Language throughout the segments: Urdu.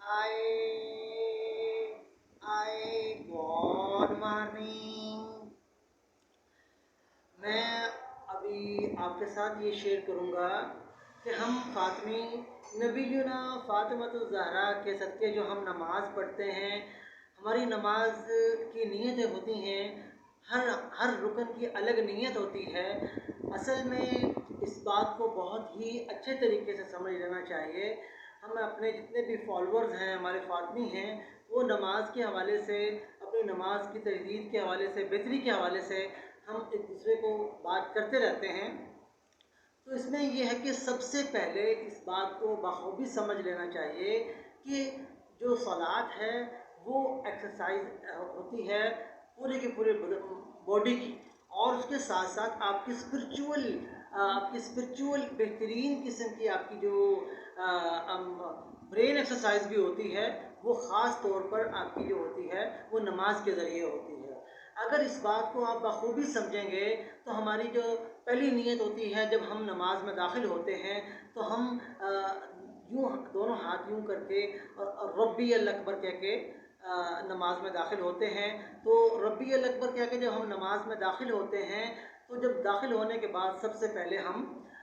Good morning. میں ابھی آپ کے ساتھ یہ شیئر کروں گا کہ ہم فاطمی نبینا فاطمۃ الزہرا کے صدقے جو ہم نماز پڑھتے ہیں، ہماری نماز کی نیتیں ہوتی ہیں، ہر رکن کی الگ نیت ہوتی ہے. اصل میں اس بات کو بہت ہی اچھے طریقے سے سمجھ لینا چاہیے. ہم اپنے جتنے بھی فالورز ہیں، ہمارے فاطمی ہیں، وہ نماز کے حوالے سے، اپنی نماز کی تجدید کے حوالے سے، بہتری کے حوالے سے ہم ایک دوسرے کو بات کرتے رہتے ہیں. تو اس میں یہ ہے کہ سب سے پہلے اس بات کو بخوبی سمجھ لینا چاہیے کہ جو صلاۃ ہے وہ ایکسرسائز ہوتی ہے پورے کے پورے باڈی کی، اور اس کے ساتھ ساتھ آپ کی اسپرچول بہترین قسم کی آپ کی جو برین ایکسرسائز بھی ہوتی ہے، وہ خاص طور پر آپ کی جو ہوتی ہے وہ نماز کے ذریعے ہوتی ہے. اگر اس بات کو آپ بخوبی سمجھیں گے تو ہماری جو پہلی نیت ہوتی ہے جب ہم نماز میں داخل ہوتے ہیں تو ہم یوں دونوں ہاتھ یوں کر کے اور ربی الاکبر کہہ کے نماز میں داخل ہوتے ہیں. تو ربی الاکبر کہہ کے جب ہم نماز میں داخل ہوتے ہیں تو جب داخل ہونے کے بعد سب سے پہلے ہم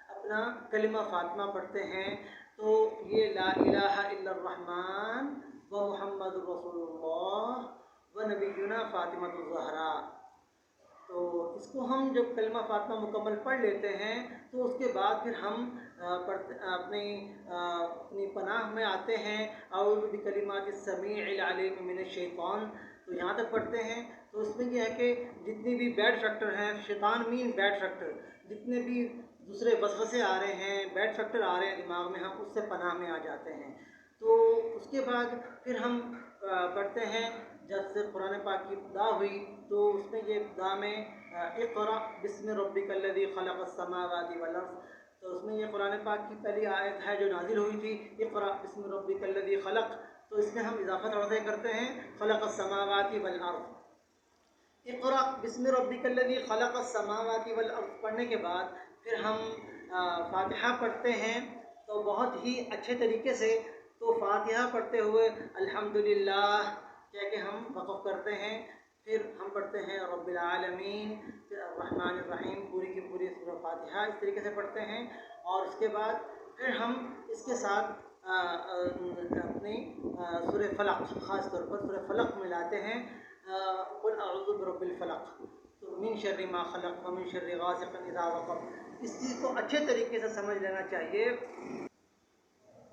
اپنا کلمہ فاطمہ پڑھتے ہیں. تو یہ لا الہ الا الرحمن و محمد رسول اللہ و نبینا فاطمۃ الزہرا. تو اس کو ہم جب کلمہ فاطمہ مکمل پڑھ لیتے ہیں تو اس کے بعد پھر ہم اپنی پناہ میں آتے ہیں. اعوذ بکلمات السمیع العلیم من الشیطان، تو یہاں تک پڑھتے ہیں. تو اس میں یہ ہے کہ جتنی بھی بیڈ فیکٹر ہیں، شیطان مین بیڈ فیکٹر، جتنے بھی دوسرے وسوسے آ رہے ہیں، بیڈ فیکٹر آ رہے ہیں دماغ میں، ہم اس سے پناہ میں آ جاتے ہیں. تو اس کے بعد پھر ہم پڑھتے ہیں. جب سے قرآن پاک کی ابتدا ہوئی تو اس میں یہ ابتدا میں اقرأ بسم ربک الذی خلق السماوات والارض، تو اس میں یہ قرآن پاک کی پہلی آیت ہے جو نازل ہوئی تھی، اقرأ بسم ربک الذی خلق. تو اس میں ہم اضافہ تھوڑا سا کرتے ہیں، خلق السماوات والارض. اقرأ بسم ربک الذی خلق السماوات والارض پڑھنے کے بعد پھر ہم فاتحہ پڑھتے ہیں. تو بہت ہی اچھے طریقے سے تو فاتحہ پڑھتے ہوئے الحمدللہ کہہ کے ہم وقف کرتے ہیں. پھر ہم پڑھتے ہیں رب العالمین، پھر الرحمن الرحیم، پوری کی پوری سورہ فاتحہ اس طریقے سے پڑھتے ہیں. اور اس کے بعد پھر ہم اس کے ساتھ اپنی سورہ فلق، خاص طور پر سورہ فلق ملاتے ہیں. قل اعوذ برب الفلق، تو من شر ما خلق ومن شر غاسق اذا وقب. اس چیز کو اچھے طریقے سے سمجھ لینا چاہیے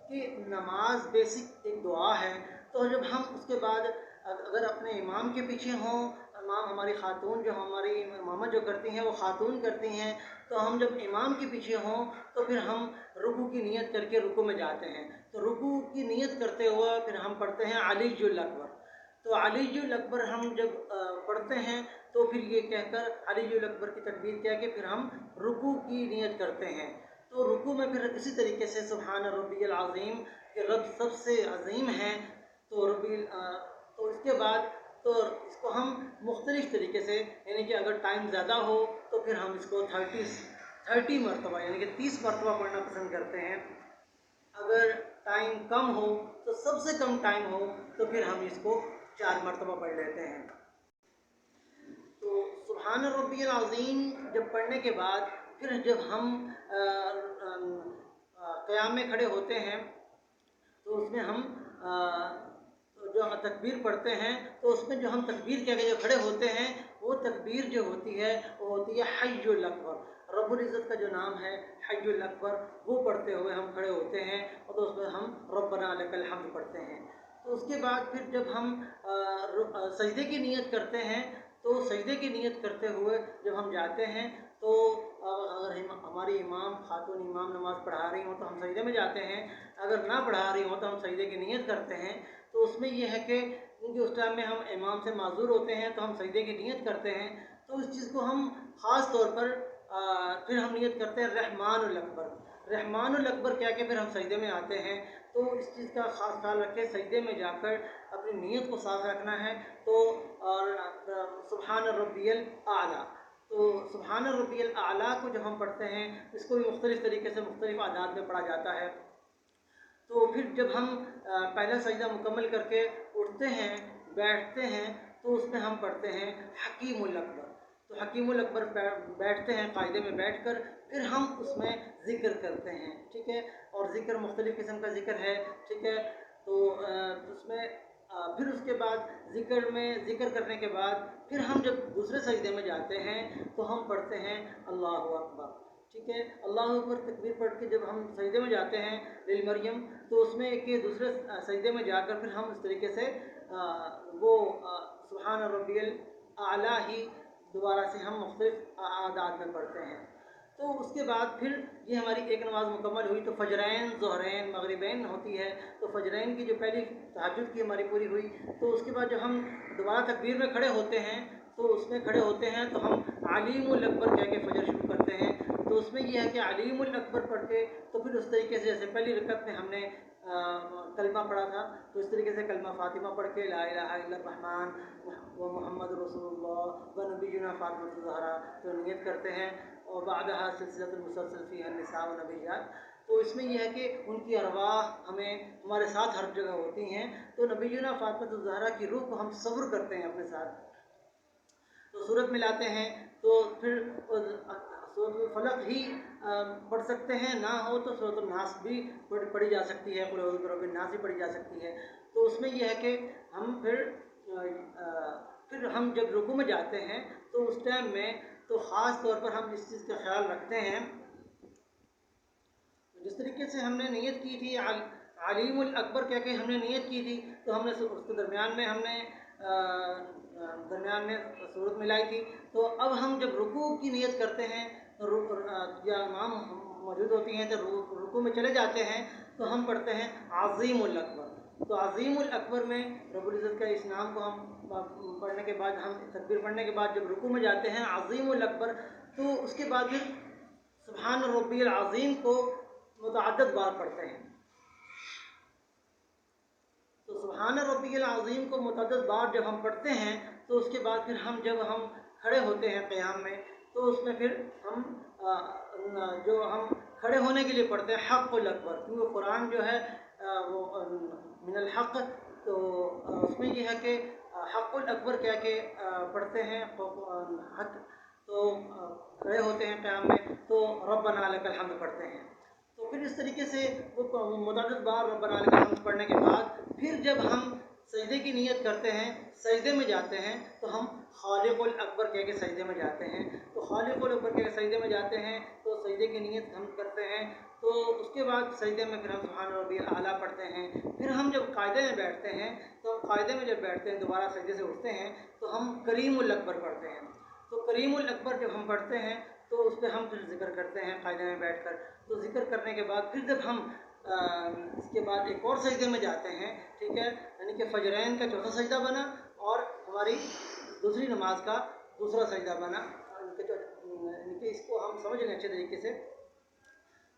کہ نماز بیسک ایک دعا ہے. تو جب ہم اس کے بعد اگر اپنے امام کے پیچھے ہوں، امام ہماری خاتون جو ہماری امامت جو کرتی ہیں وہ خاتون کرتی ہیں، تو ہم جب امام کے پیچھے ہوں تو پھر ہم رکوع کی نیت کر کے رکوع میں جاتے ہیں. تو رکوع کی نیت کرتے ہوئے پھر ہم پڑھتے ہیں علی الاکبر. تو علی الاکبر ہم جب پڑھتے ہیں تو پھر یہ کہہ کر علی الاکبر کی تکبیر کہہ کے پھر ہم رکوع کی نیت کرتے ہیں. تو رکوع میں پھر اسی طریقے سے سبحان ربی العظیم، کہ رب سب سے عظیم ہیں. تو تو اس کے بعد تو اس کو ہم مختلف طریقے سے، یعنی کہ اگر ٹائم زیادہ ہو تو پھر ہم اس کو 30 مرتبہ یعنی کہ 30 مرتبہ پڑھنا پسند کرتے ہیں. اگر ٹائم کم ہو تو سب سے کم ٹائم ہو تو پھر ہم اس کو 4 مرتبہ پڑھ لیتے ہیں. تو سبحان ربی العظیم جب پڑھنے کے بعد پھر جب ہم قیام میں کھڑے ہوتے ہیں تو اس میں ہم جو تکبیر پڑھتے ہیں، تو اس میں جو ہم تکبیر کہہ کے جو کھڑے ہوتے ہیں وہ تکبیر جو ہوتی ہے وہ ہوتی ہے حی الاکبر. رب العزت کا جو نام ہے حی الاکبر، وہ پڑھتے ہوئے ہم کھڑے ہوتے ہیں. اور تو اس میں ہم ربنا لک الحمد پڑھتے ہیں. تو اس کے بعد پھر جب ہم سجدے کی نیت کرتے ہیں تو سجدے کی نیت کرتے ہوئے جب ہم جاتے ہیں تو اگر ہماری امام خاتون امام نماز پڑھا رہی ہوں تو ہم سجدے میں جاتے ہیں، اگر نہ پڑھا رہی ہوں تو ہم سجدے کی نیت کرتے ہیں. تو اس میں یہ ہے کہ کیونکہ اس ٹائم میں ہم امام سے معذور ہوتے ہیں تو ہم سجدے کی نیت کرتے ہیں. تو اس چیز کو ہم خاص طور پر پھر ہم نیت کرتے ہیں رحمان الاکبر. رحمان الاکبر کہہ کے پھر ہم سجدے میں آتے ہیں. تو اس چیز کا خاص خیال رکھیں، سجدے میں جا کر اپنی نیت کو صاف رکھنا ہے. تو اور سبحان ربی الاعلیٰ، تو سبحان ربی الاعلیٰ کو جب ہم پڑھتے ہیں اس کو بھی مختلف طریقے سے مختلف اعداد میں پڑھا جاتا ہے. تو پھر جب ہم پہلا سجدہ مکمل کر کے اٹھتے ہیں بیٹھتے ہیں تو اس میں ہم پڑھتے ہیں حکیم الاکبر. تو حکیم الاکبر بیٹھتے ہیں قاعدے میں بیٹھ کر، پھر ہم اس میں ذکر کرتے ہیں، ٹھیک ہے. اور ذکر مختلف قسم کا ذکر ہے، ٹھیک ہے. تو اس میں پھر اس کے بعد ذکر کرنے کے بعد پھر ہم جب دوسرے سجدے میں جاتے ہیں تو ہم پڑھتے ہیں اللہ اکبر، ٹھیک ہے. اللہ اکبر تکبیر پڑھ کے جب ہم سجدے میں جاتے ہیں للمریم، تو اس میں ایک دوسرے سجدے میں جا کر پھر ہم اس طریقے سے وہ سبحان ربی الاعلیٰ ہی دوبارہ سے ہم مختلف اعداد میں پڑھتے ہیں. تو اس کے بعد پھر یہ ہماری ایک نماز مکمل ہوئی. تو فجرین، ظہرین، مغربین ہوتی ہے. تو فجرین کی جو پہلی تہجد کی ہماری پوری ہوئی، تو اس کے بعد جب ہم دوبارہ تکبیر میں کھڑے ہوتے ہیں تو اس میں کھڑے ہوتے ہیں تو ہم علیم الاکبر کہہ کے فجر شروع کرتے ہیں. تو اس میں یہ ہے کہ علیم الاکبر پڑھ کے تو پھر اس طریقے سے جیسے پہلی رکعت میں ہم نے کلمہ پڑھا تھا، تو اس طریقے سے کلمہ فاطمہ پڑھ کے لا الہ الا الرحمن و محمد رسول اللہ و نبینا فاطمہ الزہرا تو نیت کرتے ہیں. اور بعدها سلسلۃ المسلسل فیہا النساء و نبیات. تو اس میں یہ ہے کہ ان کی ارواح ہمارے ساتھ ہر جگہ ہوتی ہیں. تو نبینا فاطمہ الزہرا کی روح کو ہم صبر کرتے ہیں اپنے ساتھ. تو صورت میں لاتے ہیں تو پھر سورۃ الفلق ہی پڑھ سکتے ہیں، نہ ہو تو سورۃ الناس بھی پڑھی جا سکتی ہے، قل اعوذ برب الناس بھی پڑھی جا سکتی ہے. تو اس میں یہ ہے کہ ہم پھر ہم جب رکوع میں جاتے ہیں تو اس ٹائم میں تو خاص طور پر ہم اس چیز کا خیال رکھتے ہیں، جس طریقے سے ہم نے نیت کی تھی علیم الاکبر کہہ کے ہم نے نیت کی تھی، تو ہم نے اس کے درمیان میں صورت ملائی تھی. تو اب ہم جب رکوع کی نیت کرتے ہیں یا امام موجود ہوتی ہیں تو رکوع میں چلے جاتے ہیں تو ہم پڑھتے ہیں عظیم الاکبر. تو عظیم الاکبر میں رب العزت کا اس نام کو ہم پڑھنے کے بعد، ہم تکبیر پڑھنے کے بعد جب رکوع میں جاتے ہیں عظیم الاکبر، تو اس کے بعد پھر سبحان ربی العظیم کو متعدد بار پڑھتے ہیں. تو سبحان ربی العظیم کو متعدد بار جب ہم پڑھتے ہیں تو اس کے بعد پھر جب ہم کھڑے ہوتے ہیں قیام میں، تو اس میں پھر ہم کھڑے ہونے کے لیے پڑھتے ہیں حق الاکبر، کیونکہ قرآن جو ہے وہ من الحق، تو اس میں یہ ہے کہ حق الاکبر کہہ کے پڑھتے ہیں حق. تو کھڑے ہوتے ہیں قیام میں تو ربنا لک الحمد پڑھتے ہیں. تو پھر اس طریقے سے وہ متعدد بار ربنا لک الحمد پڑھنے کے بعد پھر جب ہم سجدے کی نیت کرتے ہیں، سجدے میں جاتے ہیں تو ہم خالق الاکبر کہہ کے سجدے میں جاتے ہیں. تو خالق الاکبر کہہ کے سجدے میں جاتے ہیں تو سجدے کی نیت ہم کرتے ہیں. تو اس کے بعد سجدے میں پھر ہم سبحان ربی الاعلیٰ پڑھتے ہیں. پھر ہم جب قاعدے میں بیٹھتے ہیں تو قاعدے میں جب بیٹھتے ہیں دوبارہ سجدے سے اٹھتے ہیں تو ہم کریم الاکبر پڑھتے ہیں. تو کریم الاکبر جب ہم پڑھتے ہیں تو اس پہ ہم پھر ذکر کرتے ہیں قاعدے میں بیٹھ کر. تو ذکر کرنے کے بعد پھر جب ہم اس کے بعد ایک اور سجدے میں جاتے ہیں، ٹھیک ہے، یعنی کہ فجرین کا چوتھا سجدہ بنا اور ہماری دوسری نماز کا دوسرا سجدہ بنا، یعنی کہ اس کو ہم سمجھ لیں اچھے طریقے سے.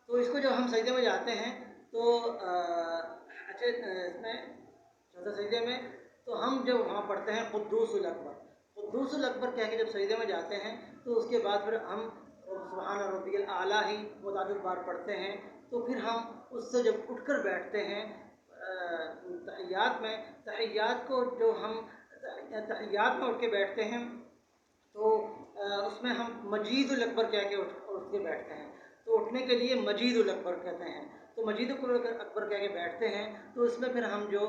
تو اس کو جب ہم سجدے میں جاتے ہیں تو اچھے اس میں چوتھے سجدے میں تو ہم جب وہاں پڑھتے ہیں قدوس الاکبر. قدوس الاکبر کہہ کے جب سجدے میں جاتے ہیں تو اس کے بعد پھر ہم سبحان ربی الاعلیٰ ہی متعدد بار پڑھتے ہیں. تو پھر ہم اس سے جب اٹھ کر بیٹھتے ہیں تحیات میں، تحیات میں اٹھ کے بیٹھتے ہیں تو اس میں ہم مجید الاکبر کہہ کے اٹھ کے بیٹھتے ہیں. تو اٹھنے کے لیے مجید الاکبر کہتے ہیں. تو مجید الاکبر کہہ کے بیٹھتے ہیں تو اس میں پھر ہم جو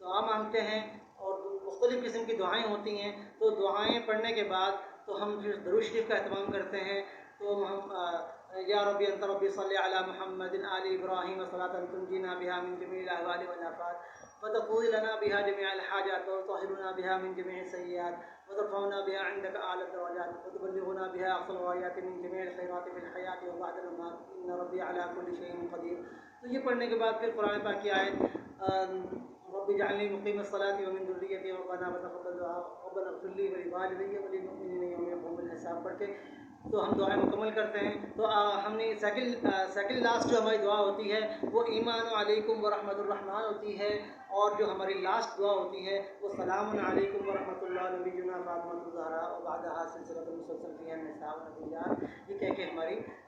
دعا مانگتے ہیں اور مختلف قسم کی دعائیں ہوتی ہیں، تو دعائیں پڑھنے کے بعد تو ہم پھر درود شریف کا اہتمام کرتے ہیں. تو ہم یا ربی انت ربی صلی علی محمد آل ابراہیم صلاۃ تنجینا بها من جميع الاحوال والآفات وتقضي لنا بها جميع الحاجات وتطهرنا بها من جميع السيئات وترفعنا بها عندك اعلى الدرجات وتبلغنا بها اقصى الغايات من جميع الخيرات في الحياه وبعد الممات ان ربي على كل شيء قدير. تو یہ پڑھنے کے بعد پھر قرآن پاک کی آیت رب اجعلنی مقیم الصلاۃ ومن ذریتی ربنا وتقبل دعاء ربنا اغفر لي ولوالدي وللمؤمنين يوم يقوم الحساب پڑھ کے تو ہم دعائیں مکمل کرتے ہیں. تو ہم نے سیکنڈ لاسٹ جو ہماری دعا ہوتی ہے وہ ایمان علیکم ورحمۃ الرحمن ہوتی ہے، اور جو ہماری لاسٹ دعا ہوتی ہے وہ سلام علیکم ورحمۃ اللہ نبینا فاطمہ الزہرا وبعدها سلسلۃ المسلسل فیہا النساء و نبیات، یہ کہہ کے ہماری